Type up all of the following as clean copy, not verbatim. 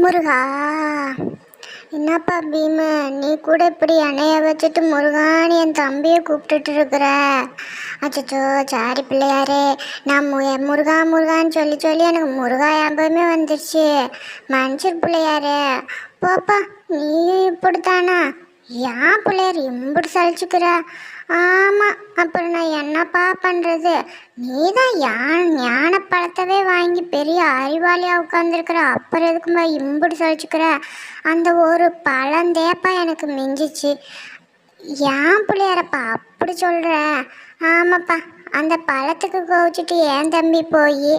முருகா, என்னப்பா பீமு, நீ கூட இப்படி எண்ணெயை வச்சுட்டு முருகான்னு என் தம்பியை கூப்பிட்டுட்டு இருக்கிற? அச்சோ சாரி பிள்ளையாரே, நான் முருகா முருகான்னு சொல்லி சொல்லி எனக்கு முருகா ஞாபகமே வந்துடுச்சு. மனுஷர் பிள்ளையாரே, போப்பா நீயும் இப்படித்தானா? ஏன் பிள்ளையார் இம்புட்டு சலிச்சுக்கிற? ஆமாம், அப்புறம் நான் என்னப்பா பண்ணுறது? நீ தான் ஞான பழத்தவே வாங்கி பெரிய அறிவாளியாக உட்காந்துருக்குற, அப்புறம் எதுக்குமா இம்புட்டு சலிச்சுக்கிற? அந்த ஒரு பழந்தேப்பா எனக்கு மிஞ்சிச்சு. ஏன் பிள்ளையாரப்பா அப்படி சொல்கிற? ஆமாப்பா, அந்த பழத்துக்கு கோவிச்சிட்டு என் தம்பி போய்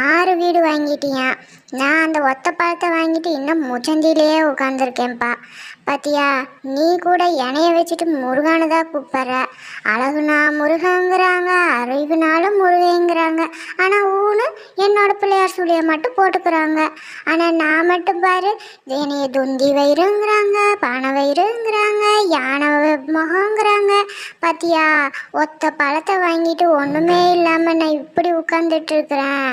6 வீடு வாங்கிட்டியான். நான் அந்த ஒத்த பழத்தை வாங்கிட்டு இன்னும் முச்சந்திலேயே உட்காந்துருக்கேன்ப்பா. பாத்தியா, நீ கூட எண்ணெயை வச்சுட்டு முருகானு தான் கூப்பிட்ற. அழகுனா முருகங்கிறாங்க, அறிவுனாலும் முருகைங்கிறாங்க. ஆனால் ஊனு என்னோட பிள்ளையார் சொல்லியை மட்டும் போட்டுக்கிறாங்க. ஆனால் நான் மட்டும் பாரு, என்னைய துந்தி வயிறுங்கிறாங்க, பனை வயிறுங்கிறாங்க, யானை முகங்கிறாங்க. பாத்தியா, ஒத்த பழத்தை வாங்கிட்டு ஒன்றுமே இல்லாமல் நான் இப்படி உட்காந்துட்டு இருக்கிறேன்.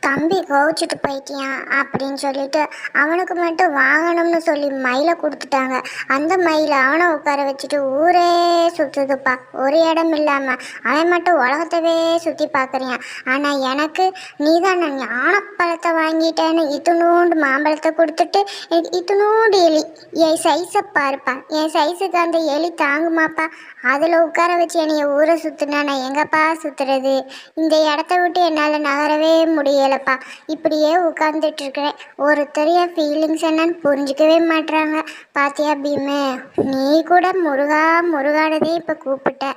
தம்பி கோவிச்சிட்டு போயிட்டியான் அப்படின்னு சொல்லிட்டு அவனுக்கு மட்டும் வாங்கணும்னு சொல்லி மயிலை கொடுத்துட்டாங்க. அந்த மயிலை அவனை உட்கார வச்சுட்டு ஊரே சுற்றுதுப்பா, ஒரு இடம் இல்லாமல். அவன் மட்டும் உலகத்தவே சுற்றி பார்க்குறியான். ஆனால் எனக்கு நீ தான் நான் ஞானப்பழத்தை வாங்கிட்டேன்னு இத்துணூண்டு மாம்பழத்தை கொடுத்துட்டு இத்துணூண்டு எலி, என் சைஸை பாருப்பா, என் சைஸுக்கு அந்த எலி தாங்குமாப்பா? அதில் உட்கார வச்சு என்னைய ஊரை சுற்றுனா நான் எங்கப்பா சுற்றுறது? இந்த இடத்த விட்டு என்னால் நகரவே முடியலப்பா. இப்படியே உட்காந்துட்டு இருக்கிறேன். ஒருத்தரைய ஃபீலிங்ஸ் என்னன்னு புரிஞ்சிக்கவே மாட்டுறாங்க. பாத்தியா பீமு, நீ கூட முருகா முருகானதே இப்போ கூப்பிட்ட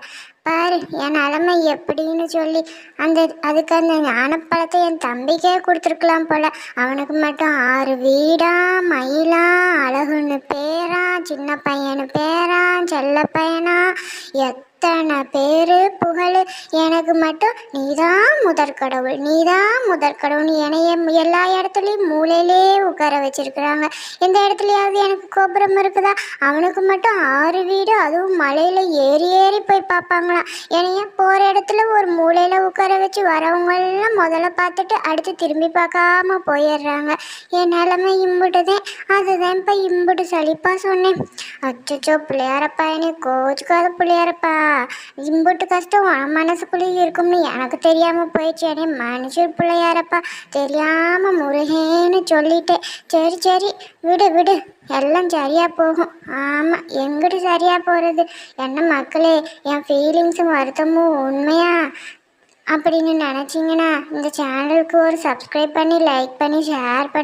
பாரு என் நிலமை எப்படின்னு சொல்லி. அதுக்கு அந்த ஞானப்பழத்தை என் தம்பிக்கே கொடுத்துருக்கலாம் போல. அவனுக்கு மட்டும் 6 வீடா, மயிலா, அழகுன்னு பேரா, சின்ன பையனு பேரா, செல்ல பையனா, எத்தனை பேர் புகழ். எனக்கு மட்டும் நீதான் முதற்கடவுள், நீதான் முதற்கடவுள்னு என்னைய எல்லா இடத்துலையும் மூலையிலே உட்கார வச்சிருக்கிறாங்க. எந்த இடத்துலையாவது எனக்கு கோபுரம் இருக்குதா? அவனுக்கு மட்டும் 6 வீடு, அதுவும் மலையில் ஏறி ஏறி போய் பார்ப்பாங்களாம். என்னைய போகிற இடத்துல ஒரு மூலையில் உட்கார வச்சு வரவங்களெல்லாம் முதல்ல பார்த்துட்டு அடுத்து திரும்பி பார்க்காம போயிடுறாங்க. என் நிலமை இம்புட்டுதேன். அதுதான் இப்போ இம்புட்டு சலிப்பாக சொன்னேன். அச்சோ பிள்ளையாரப்பா, என்னை கோச்சுக்காத பிள்ளையாரப்பா. இம்புட்டு கஷ்டம் மனசுக்குள்ளேயே இருக்கும்னு எனக்கு தெரியாமல் போயிடுச்சு. என்னை மனுஷர் பிள்ளையாரப்பா, தெரியாமல் முருகேன்னு சொல்லிட்டேன். சரி சரி, விடு விடு, எல்லாம் சரியாக போகும். ஆமாம், எங்கிட்டு சரியாக போகிறது? என்ன மக்களே, என் ஃபீலிங்ஸும் வருத்தமும் உண்மையா அப்படின்னு நினச்சிங்கன்னா இந்த சேனலுக்கு ஒரு சப்ஸ்கிரைப் பண்ணி, லைக் பண்ணி, ஷேர் பண்ணி